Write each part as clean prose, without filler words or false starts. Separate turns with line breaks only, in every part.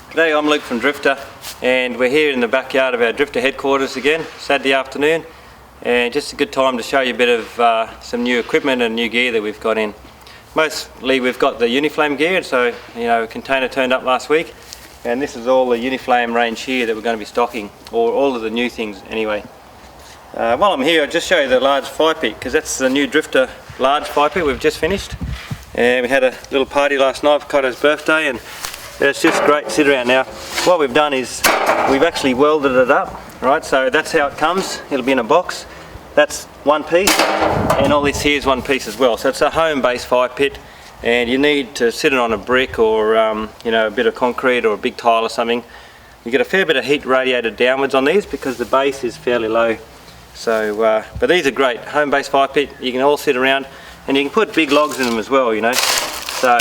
G'day, I'm Luke from Drifta, and we're here in the backyard of our Drifta headquarters again, Saturday afternoon, and just a good time to show you a bit of some new equipment and new gear that we've got in. Mostly we've got the Uniflame gear, so a container turned up last week, and this is all the Uniflame range here that we're going to be stocking, or all of the new things anyway. While I'm here, I'll just show you the large fire pit, because that's the new Drifta large fire pit we've just finished. And we had a little party last night for Koto's birthday, and it's just great to sit around. Now, what we've done is we've actually welded it up, right? So that's how it comes. It'll be in a box. That's one piece, and all this here is one piece as well. So it's a home-based fire pit, and you need to sit it on a brick or a bit of concrete or a big tile or something. You get a fair bit of heat radiated downwards on these because the base is fairly low. So, but these are great. Home-based fire pit. You can all sit around, and you can put big logs in them as well. So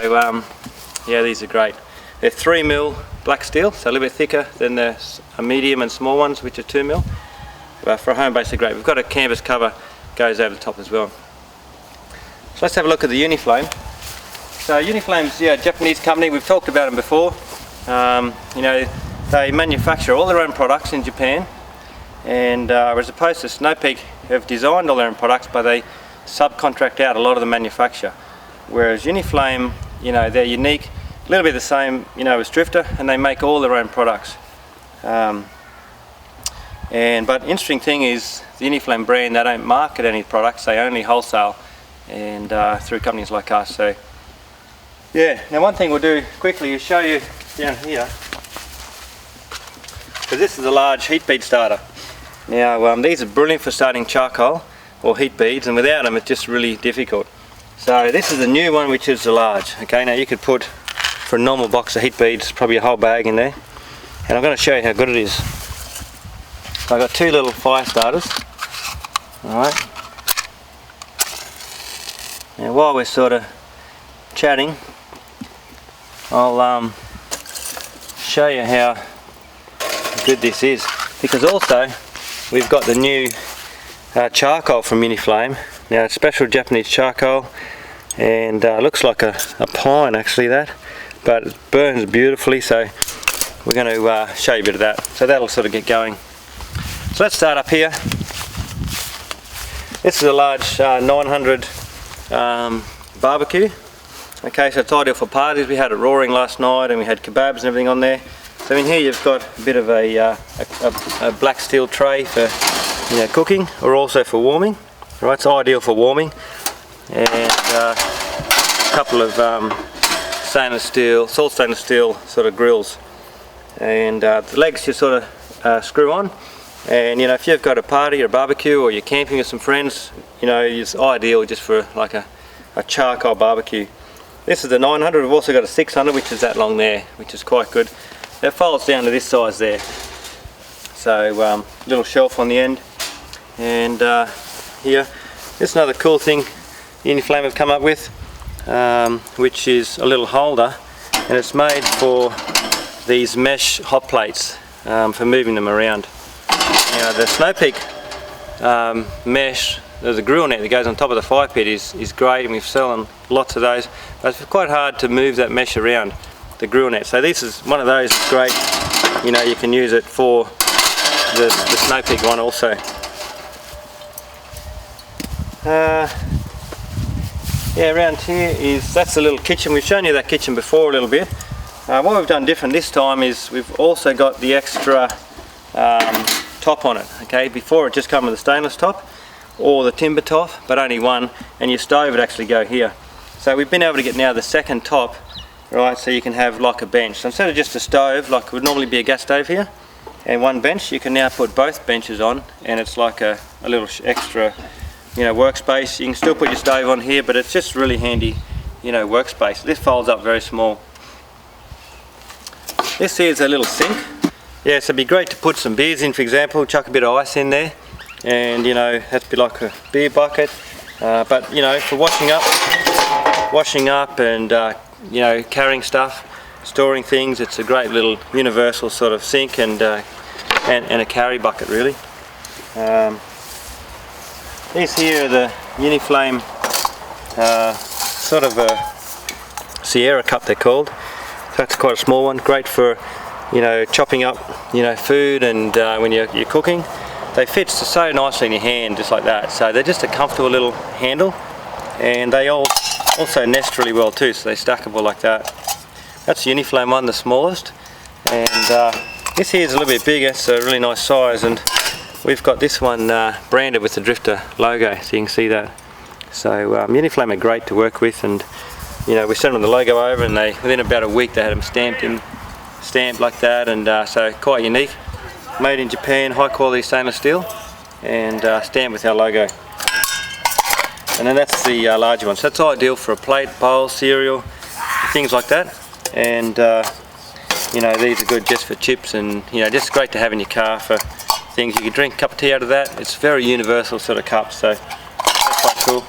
yeah, these are great. They're 3mm black steel, so a little bit thicker than the medium and small ones, which are 2mm. But for a home base, they're great. We've got a canvas cover goes over the top as well. So let's have a look at the Uniflame. So Uniflame's a Japanese company. We've talked about them before. They manufacture all their own products in Japan, and as opposed to Snow Peak, have designed all their own products, but they subcontract out a lot of the manufacture. Whereas Uniflame, they're unique. A little bit the same, as Drifta, and they make all their own products. But interesting thing is, the Uniflame brand, they don't market any products; they only wholesale, and through companies like us. So, yeah. Now, one thing we'll do quickly is show you down here, because this is a large heat bead starter. Now, these are brilliant for starting charcoal or heat beads, and without them, it's just really difficult. So, this is the new one, which is the large. Okay, now you could put, for a normal box of heat beads, probably a whole bag in there, and I'm going to show you how good it is. So I've got two little fire starters. Alright, now while we're sort of chatting, I'll show you how good this is, because also we've got the new charcoal from Uniflame. Now it's special Japanese charcoal, and looks like a pine actually, that, but it burns beautifully, so we're going to show you a bit of that. So that'll sort of get going. So let's start up here. This is a large 900 barbecue. Okay, so it's ideal for parties. We had it roaring last night, and we had kebabs and everything on there. So in here you've got a bit of a black steel tray for cooking, or also for warming. Right, it's ideal for warming, and a couple of stainless steel sort of grills, and the legs you sort of screw on. And if you've got a party or a barbecue, or you're camping with some friends, it's ideal just for like a charcoal barbecue. This is the 900. We've also got a 600, which is that long there, which is quite good. It folds down to this size there. So little shelf on the end, and here, this is another cool thing Uniflame have come up with, which is a little holder, and it's made for these mesh hot plates for moving them around. Now the Snow Peak mesh, there's a grill net that goes on top of the fire pit, is great, and we've selling lots of those, but it's quite hard to move that mesh around, the grill net. So this is one of those. It's great, you can use it for the Snow Peak one also. Yeah, around here that's the little kitchen. We've shown you that kitchen before a little bit. What we've done different this time is we've also got the extra top on it. Okay, before it just come with a stainless top or the timber top, but only one, and your stove would actually go here. So we've been able to get now the second top, right, so you can have like a bench. So instead of just a stove, like it would normally be a gas stove here, and one bench, you can now put both benches on, and it's like a little extra workspace. You can still put your stove on here, but it's just really handy, workspace. This folds up very small. This here is a little sink. Yeah, so it'd be great to put some beers in, for example, chuck a bit of ice in there, and that'd be like a beer bucket. But for washing up and carrying stuff, storing things, it's a great little universal sort of sink and a carry bucket really. These here are the Uniflame sort of a Sierra cup they're called. That's quite a small one, great for you know, chopping up, you know, food, and when you're cooking, they fit so nicely in your hand, just like that. So they're just a comfortable little handle, and they also nest really well too, so they're stackable like that. That's the Uniflame one, the smallest, and this here is a little bit bigger, so a really nice size, and we've got this one branded with the Drifta logo, so you can see that. So Uniflame are great to work with, and you know, we sent them the logo over, and within about a week they had them stamped like that, and so quite unique. Made in Japan, high quality stainless steel, and stamped with our logo. And then that's the larger one, so that's ideal for a plate, bowl, cereal, things like that. And you know, these are good just for chips, and you know, just great to have in your car for things. You can drink a cup of tea out of that. It's a very universal sort of cup, so that's quite cool.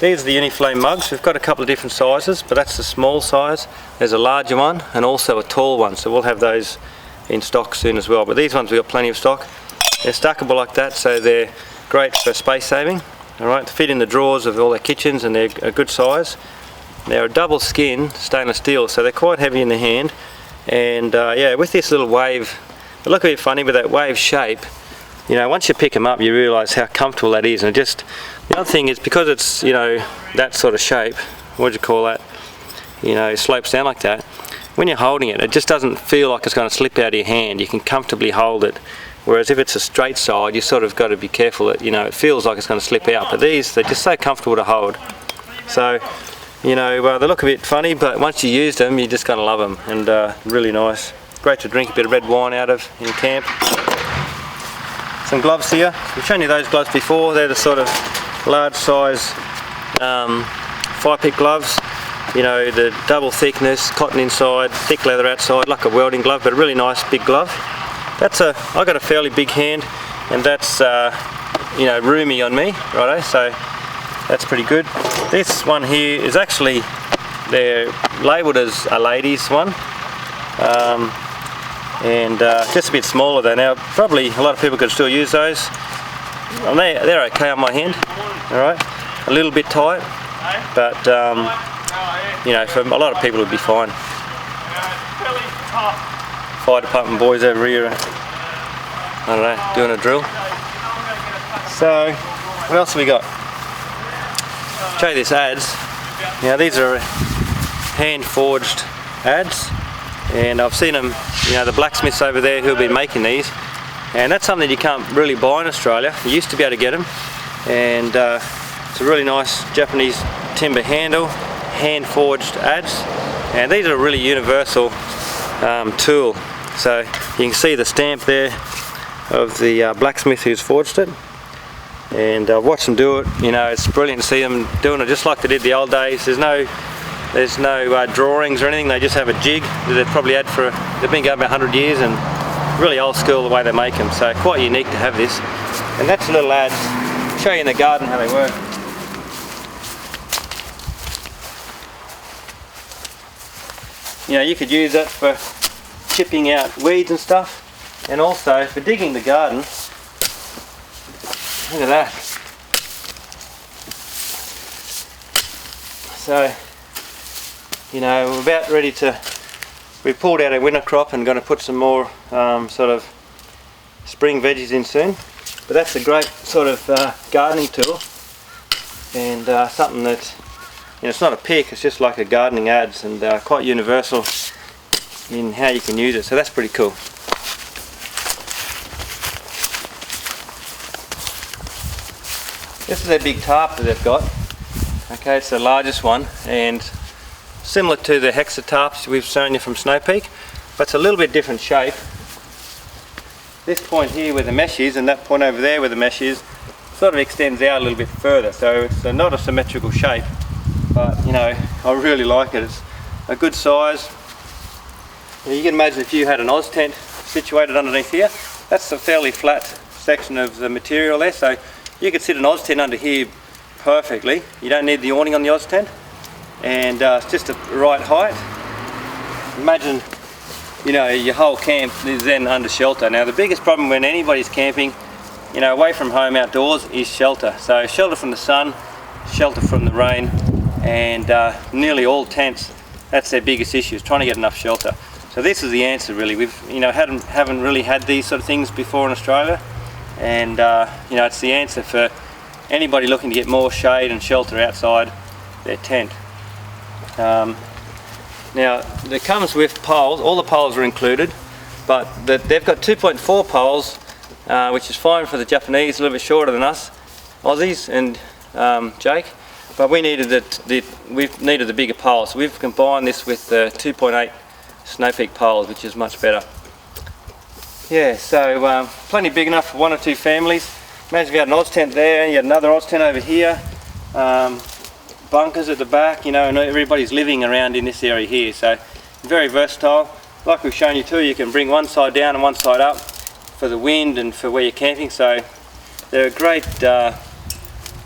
These are the Uniflame mugs. We've got a couple of different sizes, but that's the small size. There's a larger one and also a tall one, so we'll have those in stock soon as well. But these ones we've got plenty of stock. They're stackable like that, so they're great for space saving. Alright, to fit in the drawers of all their kitchens, and they're a good size. They're a double skin stainless steel, so they're quite heavy in the hand. And yeah, with this little wave, they look a bit funny with that wave shape. You know, once you pick them up, you realise how comfortable that is. And just the other thing is, because it's, you know, that sort of shape, what do you call that? You know, slopes down like that. When you're holding it, it just doesn't feel like it's going to slip out of your hand. You can comfortably hold it. Whereas if it's a straight side, you sort of got to be careful that, you know, it feels like it's going to slip out. But these, they're just so comfortable to hold. So, you know, they look a bit funny, but once you use them, you're just going to love them, and really nice. Great to drink a bit of red wine out of in camp. Some gloves here. We've shown you those gloves before. They're the sort of large size fire pit gloves. You know, the double thickness, cotton inside, thick leather outside, like a welding glove, but a really nice big glove. I've got a fairly big hand, and that's you know, roomy on me, righto, so that's pretty good. This one here is actually, they're labelled as a ladies one, and just a bit smaller though. Now probably a lot of people could still use those. They're okay on my hand, alright, a little bit tight, but you know, for a lot of people it would be fine. Fire department boys over here, I don't know, doing a drill. So what else have we got? Show you this ads. Now these are hand forged ads, and I've seen them, you know, the blacksmiths over there who've been making these, and that's something you can't really buy in Australia. You used to be able to get them, and it's a really nice Japanese timber handle, hand forged ads, and these are a really universal tool. So you can see the stamp there of the blacksmith who's forged it, and I've watched them do it. You know, it's brilliant to see them doing it just like they did the old days. There's no drawings or anything. They just have a jig that they've probably had they've been going about 100 years, and really old school the way they make them. So quite unique to have this. And that's a little ad. I'll show you in the garden how they work. You know, you could use that for chipping out weeds and stuff, and also for digging the garden. Look at that. So, you know, we're about ready to, we pulled out our winter crop and going to put some more sort of spring veggies in soon. But that's a great sort of gardening tool, and something that, you know, it's not a pick, it's just like a gardening adze, and quite universal in how you can use it, so that's pretty cool. This is their big tarp that they've got. Okay, it's the largest one, and similar to the hexa tarps we've shown you from Snow Peak, but it's a little bit different shape. This point here where the mesh is, and that point over there where the mesh is, sort of extends out a little bit further, so it's not a symmetrical shape, but you know, I really like it. It's a good size. You can imagine if you had an Oz tent situated underneath here, that's a fairly flat section of the material there, so you could sit an Oz tent under here perfectly. You don't need the awning on the Oz tent, and it's just the right height. Imagine, you know, your whole camp is then under shelter. Now the biggest problem when anybody's camping, you know, away from home outdoors, is shelter. So shelter from the sun, shelter from the rain, and nearly all tents, that's their biggest issue, is trying to get enough shelter. So this is the answer really. We've haven't really had these sort of things before in Australia, and it's the answer for anybody looking to get more shade and shelter outside their tent. Now it comes with poles. All the poles are included, but they've got 2.4 poles, which is fine for the Japanese, a little bit shorter than us Aussies and Jake. But we needed the bigger pole, so we've combined this with the 2.8 Snow Peak poles, which is much better. Yeah, so plenty big enough for 1 or 2 families. Imagine if you had an Oz tent there, and you had another Oz tent over here, bunkers at the back, and everybody's living around in this area here. So very versatile. Like we've shown you too, you can bring one side down and one side up for the wind and for where you're camping. So they're a great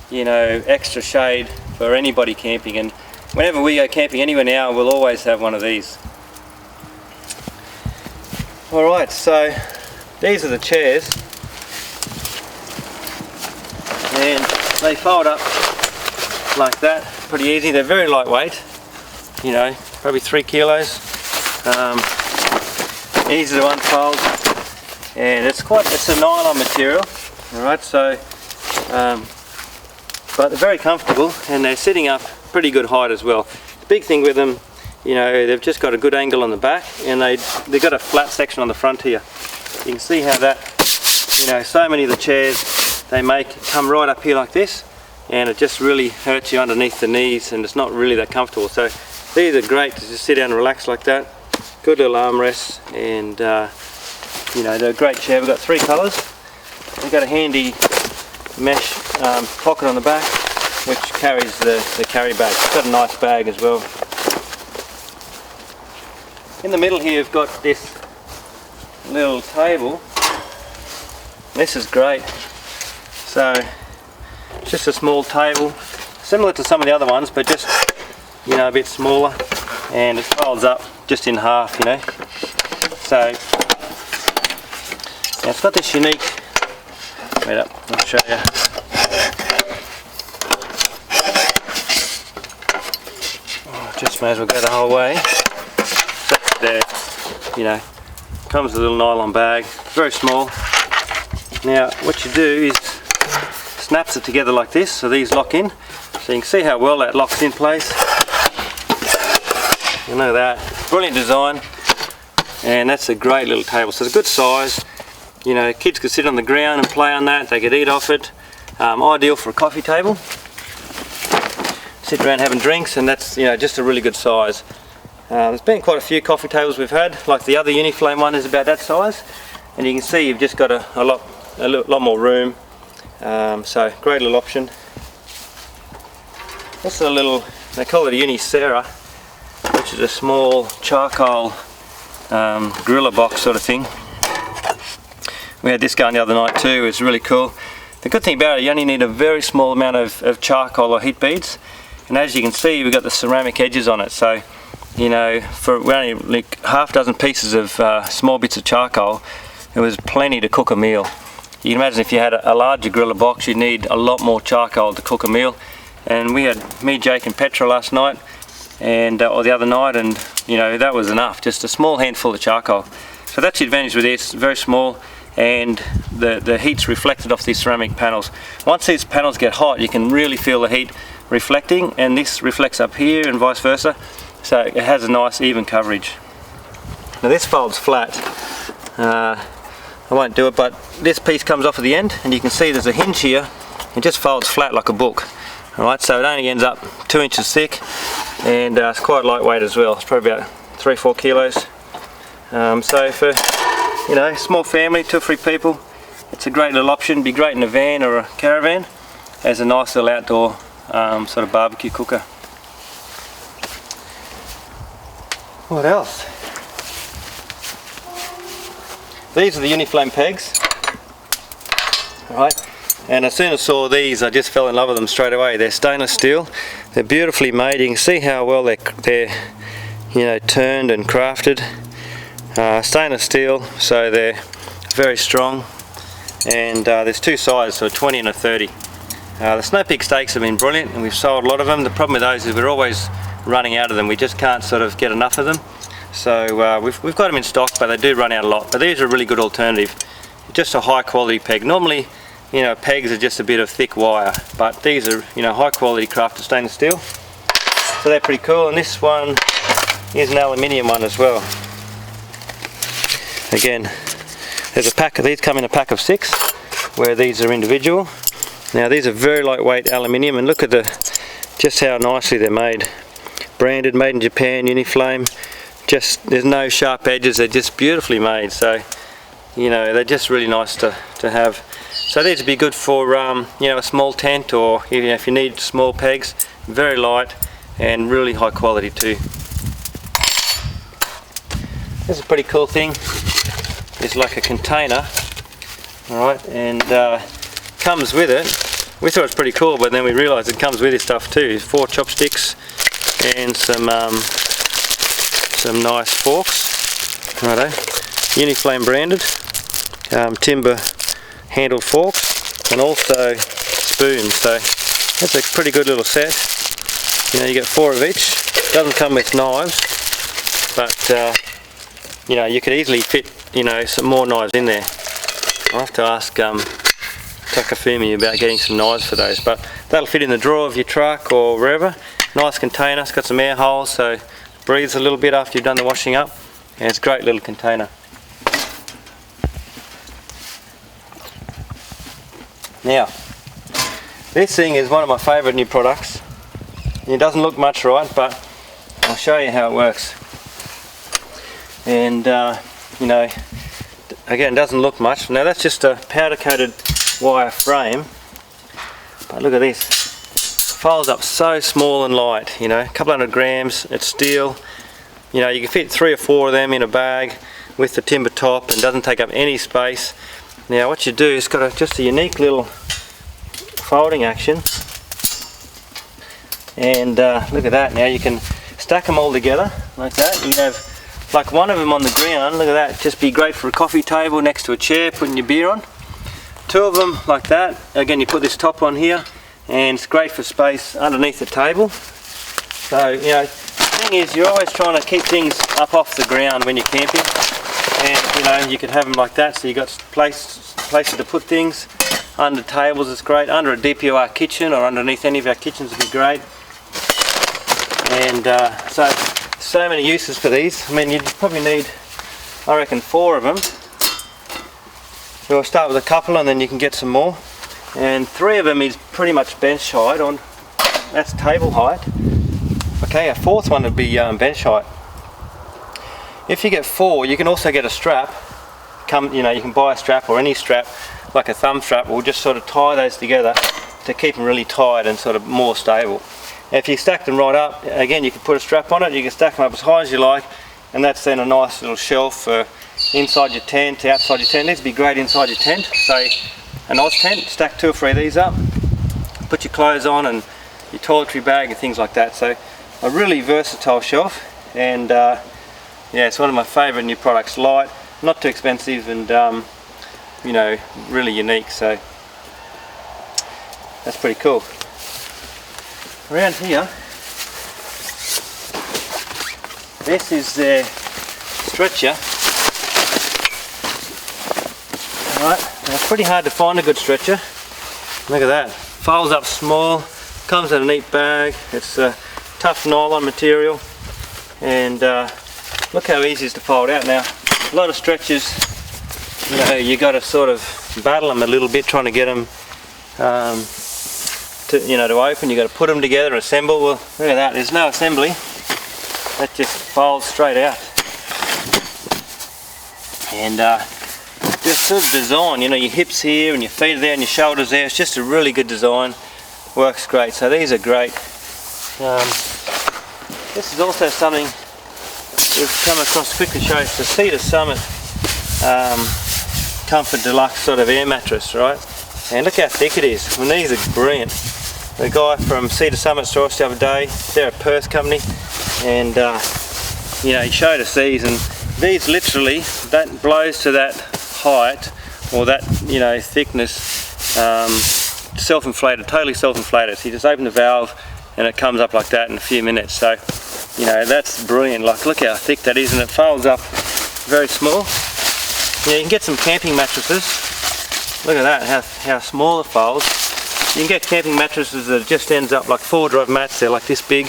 extra shade for anybody camping, and whenever we go camping anywhere now, we'll always have one of these. Alright, so these are the chairs, and they fold up like that, pretty easy. They're very lightweight, probably 3 kilos, easy to unfold, and it's a nylon material. Alright, so but they're very comfortable, and they're sitting up pretty good height as well. The big thing with them, they've just got a good angle on the back, and they've got a flat section on the front here. You can see how that, so many of the chairs they make come right up here like this, and it just really hurts you underneath the knees, and it's not really that comfortable. So these are great to just sit down and relax like that. Good little armrests, and they're a great chair. We've got 3 colours. We've got a handy mesh pocket on the back, which carries the carry bag. It's got a nice bag as well. In the middle here you've got this little table. This is great. So it's just a small table, similar to some of the other ones, but just a bit smaller, and it folds up just in half. So now it's got this unique, wait up, I'll show you. Just may as well go the whole way. So there, comes with a little nylon bag, very small. Now what you do is snaps it together like this, so these lock in. So you can see how well that locks in place. Look at that, brilliant design, and that's a great little table. So it's a good size. Kids could sit on the ground and play on that. They could eat off it. Ideal for a coffee table. Sit around having drinks, and that's just a really good size. There's been quite a few coffee tables we've had, like the other Uniflame one is about that size, and you can see you've just got a lot more room. So great little option. This is a little, they call it a Unisera, which is a small charcoal griller box sort of thing. We had this going the other night too. It's really cool. The good thing about it, you only need a very small amount of charcoal or heat beads, and as you can see, we've got the ceramic edges on it. So for only like half dozen pieces of small bits of charcoal, it was plenty to cook a meal. You can imagine if you had a larger griller box, you'd need a lot more charcoal to cook a meal. And we had me, Jake and Petra last night, and or the other night, and that was enough, just a small handful of charcoal. So that's the advantage with this, very small, and the heat's reflected off these ceramic panels. Once these panels get hot, you can really feel the heat reflecting, and this reflects up here and vice versa, so it has a nice even coverage. Now this folds flat. I won't do it, but this piece comes off at the end, and you can see there's a hinge here. It just folds flat like a book. Alright, so it only ends up 2 inches thick, and it's quite lightweight as well. It's probably about 3-4 kilos. So for small family, 2 or 3 people, it's a great little option. Be great in a van or a caravan as a nice little outdoor sort of barbecue cooker. What else? These are the Uniflame pegs. Alright, and as soon as I saw these, I just fell in love with them straight away. They're stainless steel. They're beautifully made. You can see how well they're turned and crafted. Stainless steel, so they're very strong, and there's 2 sizes, so a 20 and a 30. The Snow Peak steaks have been brilliant, and we've sold a lot of them. The problem with those is we're always running out of them. We just can't sort of get enough of them. So we've got them in stock, but they do run out a lot. But these are a really good alternative. Just a high quality peg. Normally, you know, pegs are just a bit of thick wire, but these are, you know, high quality crafted stainless steel. So they're pretty cool, and this one is an aluminium one as well. Again, there's a pack of these, come in a pack of 6, where these are individual. Now these are very lightweight aluminium, and look at just how nicely they're made. Branded, made in Japan, Uniflame. Just, there's no sharp edges, they're just beautifully made. So, you know, they're just really nice to have. So these would be good for, you know, a small tent, or even if you need small pegs. Very light and really high quality too. This is a pretty cool thing. It's like a container, alright, and comes with it. We thought it was pretty cool, but then we realised it comes with this stuff too. 4 chopsticks and some nice forks, righto. Uniflame branded, timber handled forks, and also spoons. So that's a pretty good little set. You know, you get 4 of each. Doesn't come with knives, but you know, you could easily fit, you know, some more knives in there. I'll have to ask Takafumi about getting some knives for those, but that'll fit in the drawer of your truck or wherever. Nice container, it's got some air holes, so it breathes a little bit after you've done the washing up, and it's a great little container. Now, this thing is one of my favourite new products. It doesn't look much right, but I'll show you how it works. And you know, again, it doesn't look much. Now that's just a powder coated wire frame, but look at this. It folds up so small and light, you know, a couple 100 grams. It's steel. You know, you can fit 3 or 4 of them in a bag with the timber top, and doesn't take up any space. Now what you do, it's got just a unique little folding action, and look at that. Now you can stack them all together like that. You can have like one of them on the ground, look at that, just be great for a coffee table next to a chair, putting your beer on. 2 of them like that, again you put this top on here, and it's great for space underneath the table. So, you know, the thing is, you're always trying to keep things up off the ground when you're camping, and you know, you could have them like that, so you got places to put things. Under tables it's great, under a DPOR kitchen or underneath any of our kitchens would be great. And so many uses for these. I mean, you'd probably need, I reckon, 4 of them. We'll start with a couple and then you can get some more. And 3 of them is pretty much bench height, that's table height. Okay, a 4th one would be bench height. If you get 4, you can also get a strap. You know, you can buy a strap, or any strap, like a thumb strap. We'll just sort of tie those together to keep them really tight and sort of more stable. If you stack them right up, again, you can put a strap on it, you can stack them up as high as you like, and that's then a nice little shelf for inside your tent, outside your tent. This would be great inside your tent, say an Oz tent. Stack 2 or 3 of these up, put your clothes on and your toiletry bag and things like that. So a really versatile shelf, and yeah, it's one of my favourite new products. Light, not too expensive, and you know, really unique. So that's pretty cool. Around here, this is their stretcher. Alright, now it's pretty hard to find a good stretcher. Look at that, folds up small, comes in a neat bag. It's a tough nylon material, and look how easy it is to fold out. Now, a lot of stretchers, you know, you got to sort of battle them a little bit, trying to get them to open. You got to put them together and assemble. Well, look at that, there's no assembly, that just folds straight out. And just sort of design, you know, your hips here and your feet are there and your shoulders there. It's just a really good design, works great. So these are great. This is also something we've come across quickly. Show it's the Cedar Summit Comfort Deluxe sort of air mattress, right? And look how thick it is. I mean, these are brilliant. The guy from Cedar Summit saw us the other day. They're a Perth company, and you know, he showed us these, and these literally, that blows to that height, or that, you know, thickness, self-inflated, totally self-inflated. So you just open the valve and it comes up like that in a few minutes. So you know, that's brilliant. Like, look how thick that is, and it folds up very small. Yeah, you can get some camping mattresses. Look at that, how small it folds. You can get camping mattresses that just ends up like 4-drive mats. They're like this big.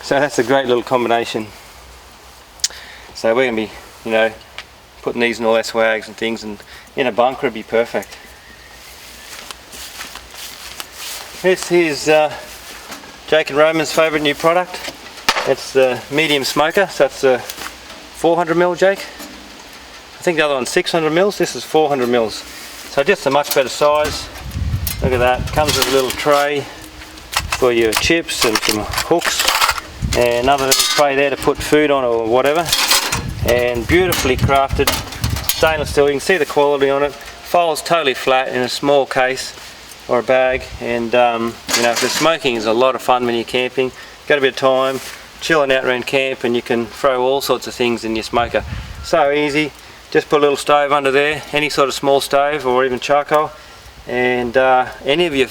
So that's a great little combination. So we're going to be, you know, putting these in all our swags and things, and in a bunker would be perfect. This is Jake and Roman's favourite new product. It's the medium smoker, so it's a 400mm, Jake. I think the other one's 600mm, this is 400mm. So just a much better size. Look at that, comes with a little tray for your chips and some hooks. And another little tray there to put food on or whatever. And beautifully crafted, stainless steel. You can see the quality on it. Folds totally flat in a small case or a bag. And you know, the smoking is a lot of fun when you're camping. Got a bit of time, chilling out around camp, and you can throw all sorts of things in your smoker. So easy. Just put a little stove under there, any sort of small stove or even charcoal, and a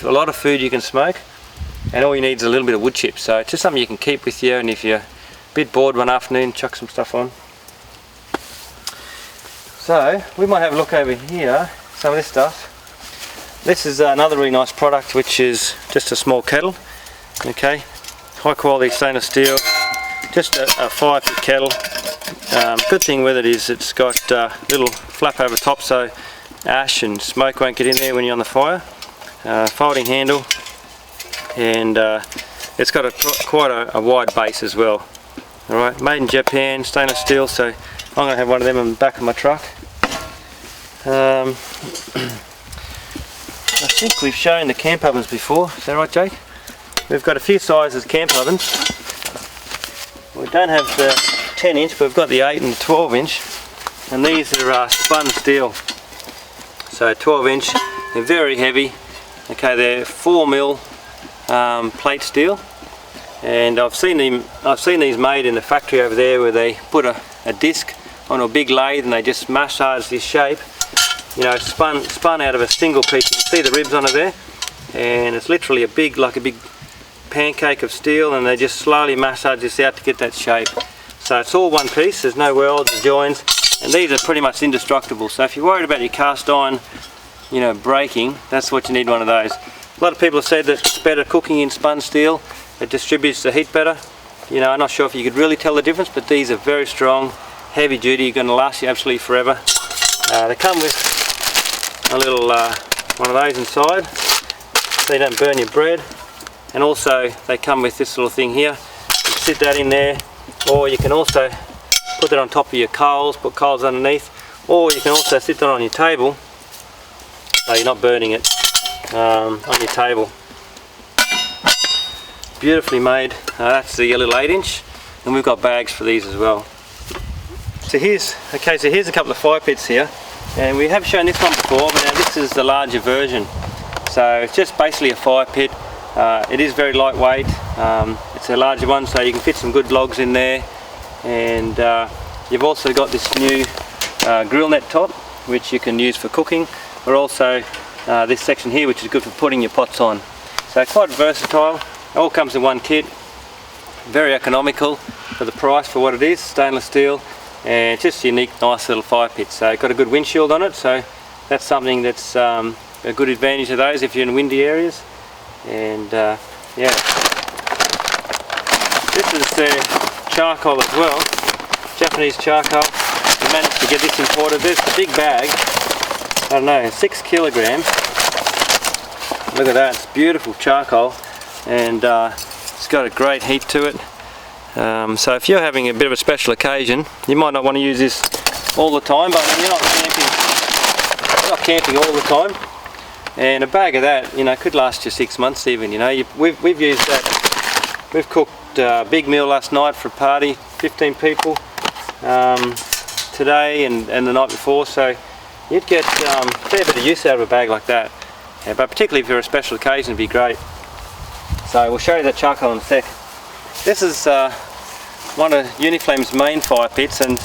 lot of food you can smoke, and all you need is a little bit of wood chips. So it's just something you can keep with you, and if you're a bit bored one afternoon, chuck some stuff on. So we might have a look over here, some of this stuff. This is another really nice product, which is just a small kettle. Okay, high quality stainless steel, just a 5-foot kettle. Good thing with it is it's got a little flap over top, so ash and smoke won't get in there when you're on the fire. Folding handle, and it's got quite a wide base as well. Alright, made in Japan, stainless steel, so I'm going to have one of them in the back of my truck. I think we've shown the camp ovens before, is that right, Jake? We've got a few sizes camp ovens. We don't have the 10-inch, but we've got the 8 and the 12-inch, and these are spun steel. So 12-inch, they're very heavy. Okay, they're 4mm plate steel, and I've seen these made in the factory over there, where they put a disc on a big lathe and they just massage this shape. You know, spun out of a single piece. You can see the ribs on it there, and it's literally like a big pancake of steel, and they just slowly massage this out to get that shape. So it's all one piece, there's no welds or joins, and these are pretty much indestructible. So if you're worried about your cast iron, you know, breaking, that's what you need, one of those. A lot of people have said that it's better cooking in spun steel, it distributes the heat better. You know, I'm not sure if you could really tell the difference, but these are very strong, heavy duty, going to last you absolutely forever. They come with a little one of those inside, so you don't burn your bread. And also they come with this little thing here. You can sit that in there, or you can also put that on top of your coals, put coals underneath, or you can also sit that on your table, so you're not burning it on your table. Beautifully made. That's the little 8-inch, and we've got bags for these as well. So here's a couple of fire pits here, and we have shown this one before, but now this is the larger version. So it's just basically a fire pit. It is very lightweight. It's a larger one, so you can fit some good logs in there, and you've also got this new grill net top, which you can use for cooking, or also this section here, which is good for putting your pots on. So quite versatile. It all comes in one kit. Very economical for the price for what it is, stainless steel, and just a unique, nice little fire pit. So it's got a good windshield on it, so that's something that's a good advantage of those if you're in windy areas. And yeah, this is their charcoal as well, Japanese charcoal. We managed to get this imported. There's the big bag, I don't know, 6 kilograms. Look at that, it's beautiful charcoal, and it's got a great heat to it. So if you're having a bit of a special occasion, you might not want to use this all the time, but when you're not camping all the time, and a bag of that, you know, could last you 6 months even. You know, we've used that. We've cooked a big meal last night for a party, 15 people, today and the night before. So you'd get a fair bit of use out of a bag like that. Yeah, but particularly if you're a special occasion, it'd be great. So we'll show you that charcoal in a sec. This is one of Uniflame's main fire pits, and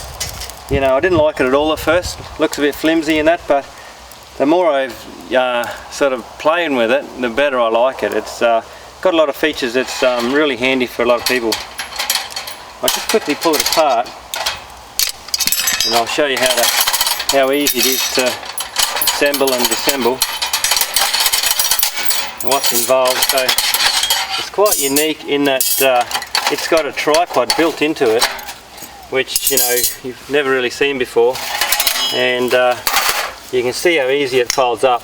you know, I didn't like it at all at first. Looks a bit flimsy and that, but the more I've sort of playing with it, the better I like it. It's got a lot of features that's really handy for a lot of people. I'll just quickly pull it apart and I'll show you how easy it is to assemble and disassemble and what's involved. So it's quite unique in that it's got a tripod built into it, which you've never really seen before, and you can see how easy it folds up.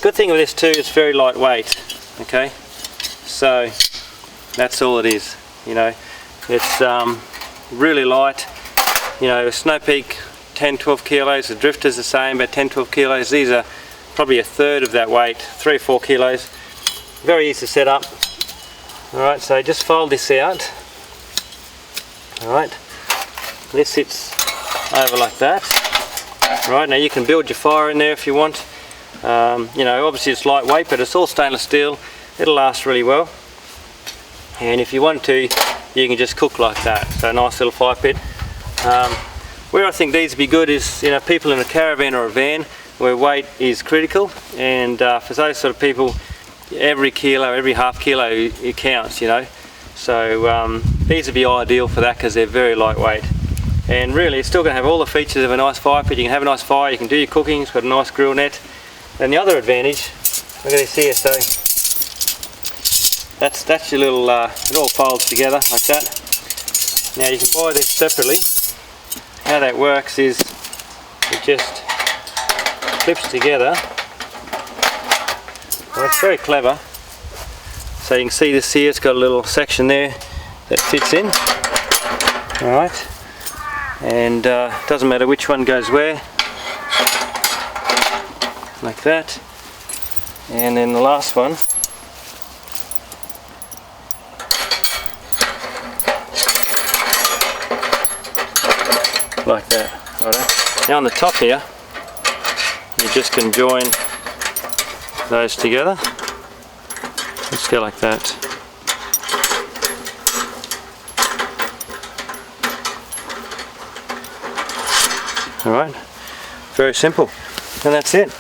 Good thing with this too, it's very lightweight. Okay, so that's all it is. It's really light. A Snow Peak 10-12 kilos, the Drifta's the same, about 10-12 kilos. These are probably a third of that weight, 3 or 4 kilos. Very easy to set up. Alright, so just fold this out. Alright, this sits over like that. Right, now you can build your fire in there if you want. Obviously it's lightweight, but it's all stainless steel. It'll last really well. And if you want to, you can just cook like that. So a nice little fire pit. Where I think these would be good is, people in a caravan or a van where weight is critical, and for those sort of people, every kilo, every half kilo, it counts. So these would be ideal for that because they're very lightweight. And really, it's still going to have all the features of a nice fire pit. You can have a nice fire, you can do your cooking. It's got a nice grill net. And the other advantage, look at this here. So that's your little, it all folds together like that. Now you can buy this separately. How that works is it just clips together. Well, it's very clever. So you can see this here, it's got a little section there that fits in. Alright, and it doesn't matter which one goes where. Like that. And then the last one, like that. Righto. Now on the top here, you just can join those together. Let's go like that. Alright, very simple. And that's it.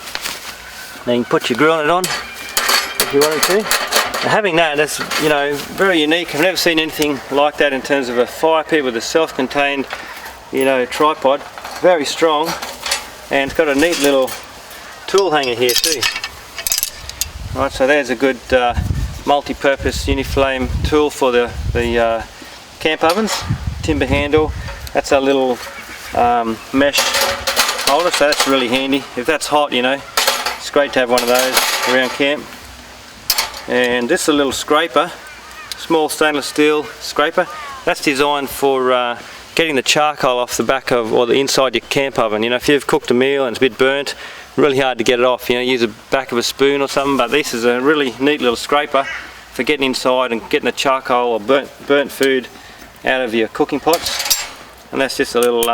Now you can put your grill on it on if you wanted to. Now having that's very unique. I've never seen anything like that in terms of a fire pit with a self-contained tripod. Very strong, and it's got a neat little tool hanger here too. Right, so there's a good multi-purpose Uniflame tool for the camp ovens. Timber handle. That's a little mesh holder, so that's really handy. If that's hot, it's great to have one of those around camp. And this is a little scraper, small stainless steel scraper. That's designed for getting the charcoal off the back of, or the inside your camp oven. If you've cooked a meal and it's a bit burnt, really hard to get it off. Use the back of a spoon or something, but this is a really neat little scraper for getting inside and getting the charcoal or burnt food out of your cooking pots. And that's just a little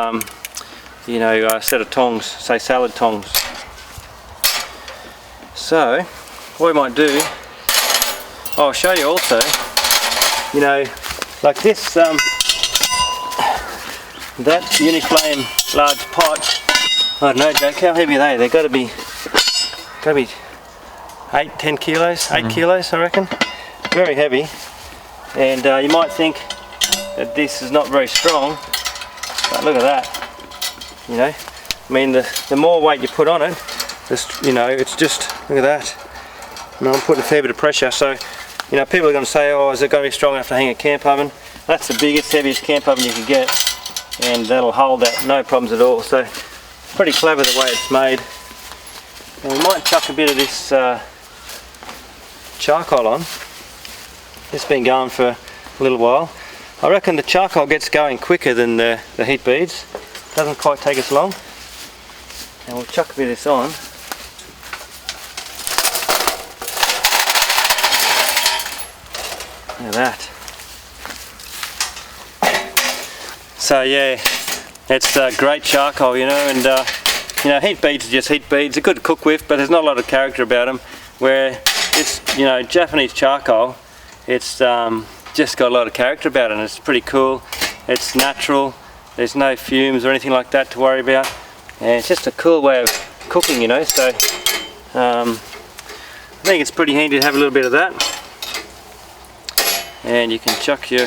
set of tongs, say salad tongs. So what we might do, I'll show you also, like this, that Uniflame large pot. I don't know, Jake, how heavy are they? They've got to be 8-10 kilos, 8 kilos I reckon. Very heavy. And you might think that this is not very strong, but look at that. The more weight you put on it, it's just, look at that. I'm putting a fair bit of pressure, so people are going to say, oh, is it going to be strong enough to hang a camp oven? That's the biggest, heaviest camp oven you can get, and that'll hold that, no problems at all. So pretty clever the way it's made. And we might chuck a bit of this charcoal on. It's been going for a little while. I reckon the charcoal gets going quicker than the heat beads. Doesn't quite take us long. And we'll chuck a bit of this on. Look at that. So yeah, it's great charcoal, and heat beads are just heat beads. They're good to cook with, but there's not a lot of character about them. Where it's, Japanese charcoal, it's just got a lot of character about it, and it's pretty cool. It's natural. There's no fumes or anything like that to worry about, and it's just a cool way of cooking, so I think it's pretty handy to have a little bit of that. And you can chuck your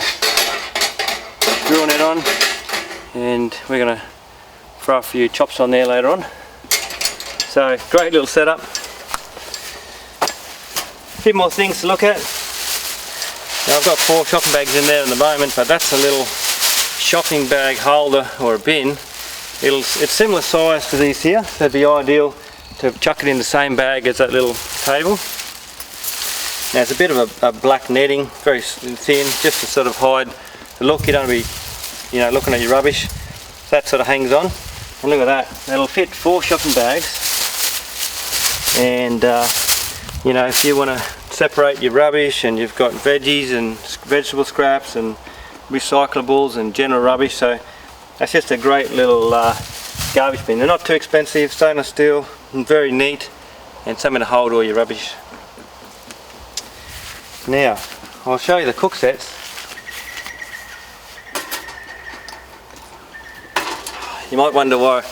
drill net on, and we're going to throw a few chops on there later on. So great little setup. A few more things to look at. Now I've got 4 shopping bags in there at the moment, but that's a little shopping bag holder or a bin. It's similar size to these here, so it'd be ideal to chuck it in the same bag as that little table. Now it's a bit of a black netting, very thin, just to sort of hide the look. You don't want to be, looking at your rubbish. So that sort of hangs on. And look at that, that'll fit 4 shopping bags. And if you want to separate your rubbish, and you've got veggies and vegetable scraps and recyclables and general rubbish, so that's just a great little garbage bin. They're not too expensive, stainless steel, and very neat, and something to hold all your rubbish. Now I'll show you the cook sets. You might wonder why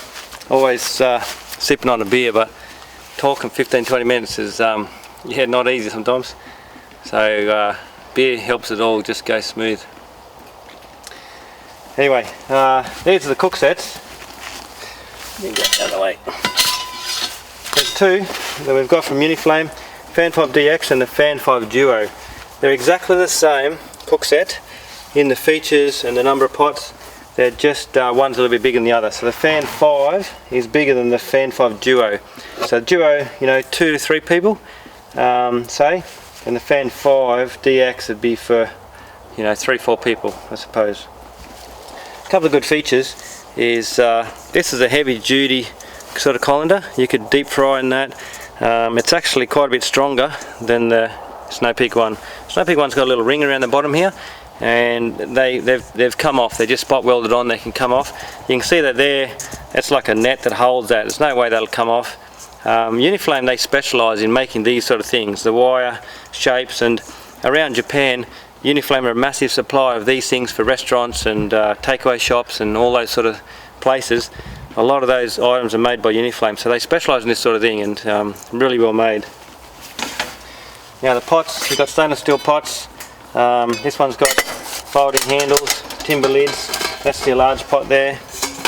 I'm always sipping on a beer, but talking 15-20 minutes is not easy sometimes. So beer helps it all just go smooth. Anyway, these are the cook sets. Let me get that out of the way. There's 2 that we've got from Uniflame, Fan 5 DX and the Fan 5 Duo. They're exactly the same cook set in the features and the number of pots. They're just one's a little bit bigger than the other. So the Fan 5 is bigger than the Fan 5 Duo. So Duo, 2 to 3 people, say, and the Fan 5 DX would be for 3-4 people, I suppose. A couple of good features is this is a heavy duty sort of colander. You could deep fry in that. It's actually quite a bit stronger than the Snow Peak one. Snow Peak one's got a little ring around the bottom here, and they've come off. They're just spot welded on. They can come off. You can see that there. That's like a net that holds that. There's no way that'll come off. Uniflame, they specialise in making these sort of things, the wire shapes, and around Japan, Uniflame are a massive supplier of these things for restaurants and takeaway shops and all those sort of places. A lot of those items are made by Uniflame, so they specialise in this sort of thing, and really well made. Now the pots, we've got stainless steel pots. This one's got folding handles, timber lids. That's the large pot there.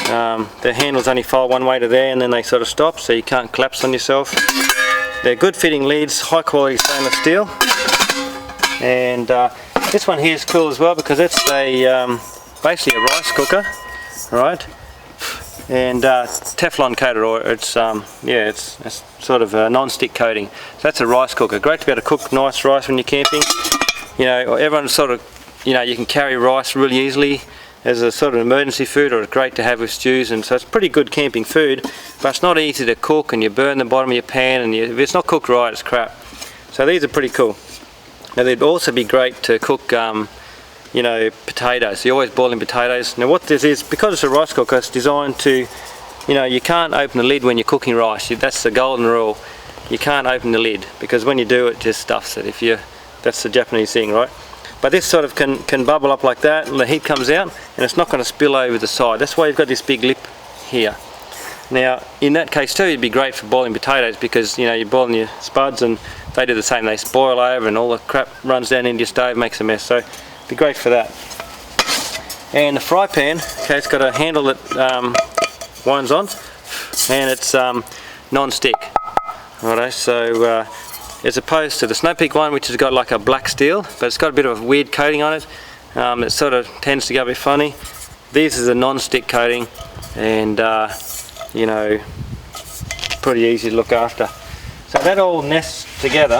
The handles only fold one way to there, and then they sort of stop, so you can't collapse on yourself. They're good fitting lids, high quality stainless steel. And this one here is cool as well, because it's a basically a rice cooker, right? And Teflon coated, or it's sort of a non-stick coating. So that's a rice cooker. Great to be able to cook nice rice when you're camping. Everyone sort of, you can carry rice really easily as a sort of emergency food, or it's great to have with stews, and so it's pretty good camping food. But it's not easy to cook, and you burn the bottom of your pan, and if it's not cooked right, it's crap. So these are pretty cool. Now they'd also be great to cook potatoes. So you're always boiling potatoes. Now what this is, because it's a rice cooker, it's designed to, you can't open the lid when you're cooking rice. That's the golden rule. You can't open the lid, because when you do, it just stuffs it. That's the Japanese thing, right? But this sort of can bubble up like that, and the heat comes out, and it's not going to spill over the side. That's why you've got this big lip here. Now in that case too, it'd be great for boiling potatoes, because you're boiling your spuds, and they do the same. They boil over, and all the crap runs down into your stove, makes a mess. So it'd be great for that. And the fry pan, okay, it's got a handle that winds on, and it's non-stick. Righto, so as opposed to the Snow Peak one, which has got like a black steel, but it's got a bit of a weird coating on it. It sort of tends to go a bit funny. This is a non-stick coating, and pretty easy to look after. So that all nests together.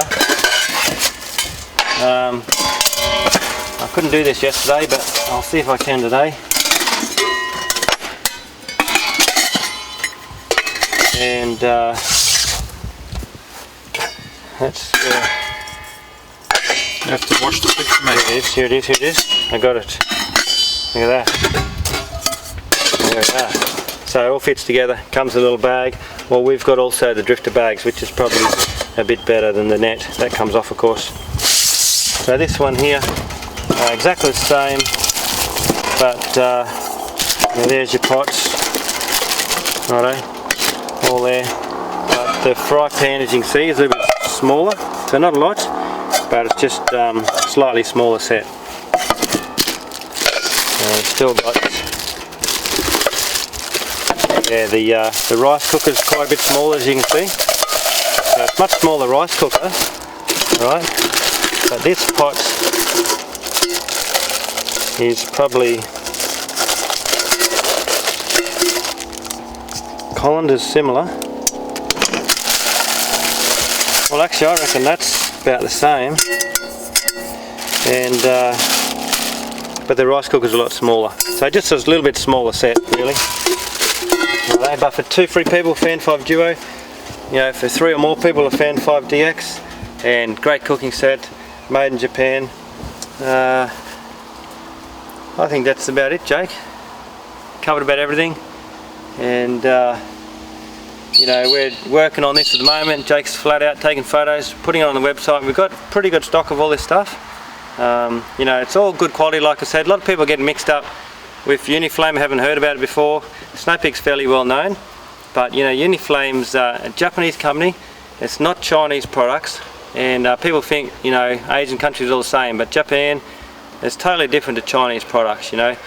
I couldn't do this yesterday, but I'll see if I can today. And that's
you have to watch the picture, mate.
Here it is. I got it. Look at that. Look at that. So it all fits together, comes in a little bag. Well, we've got also the Drifta bags, which is probably a bit better than the net. That comes off, of course. So this one here, exactly the same, but there's your pots, righto, all there. But the fry pan, as you can see, is a little bit smaller, so not a lot, but it's just slightly smaller set. Still got, yeah, the rice cooker is quite a bit smaller, as you can see. So it's much smaller rice cooker, right? But this pot is probably colander's similar. Well, actually, I reckon that's about the same. And but the rice cooker's a lot smaller. So just a little bit smaller set, really. But for 2-3 people, Fan 5 Duo. You know, for 3 or more people, a Fan 5 DX. And great cooking set, made in Japan. I think that's about it, Jake. Covered about everything. And you know, we're working on this at the moment. Jake's flat out taking photos, putting it on the website. We've got pretty good stock of all this stuff. You know, it's all good quality, like I said. A lot of people get mixed up with Uniflame, haven't heard about it before. Snow Peak's fairly well known, but you know, Uniflame's a Japanese company. It's not Chinese products, and people think, you know, Asian countries are all the same, but Japan is totally different to Chinese products. You know,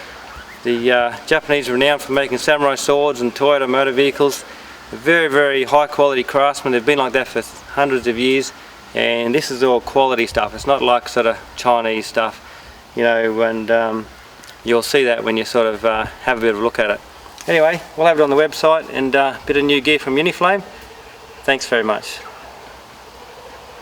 the Japanese are renowned for making samurai swords and Toyota motor vehicles. Very, very high quality craftsmen. They've been like that for hundreds of years. And this is all quality stuff. It's not like sort of Chinese stuff, you know, and you'll see that when you sort of have a bit of a look at it. Anyway, we'll have it on the website, and a bit of new gear from Uniflame. Thanks very much.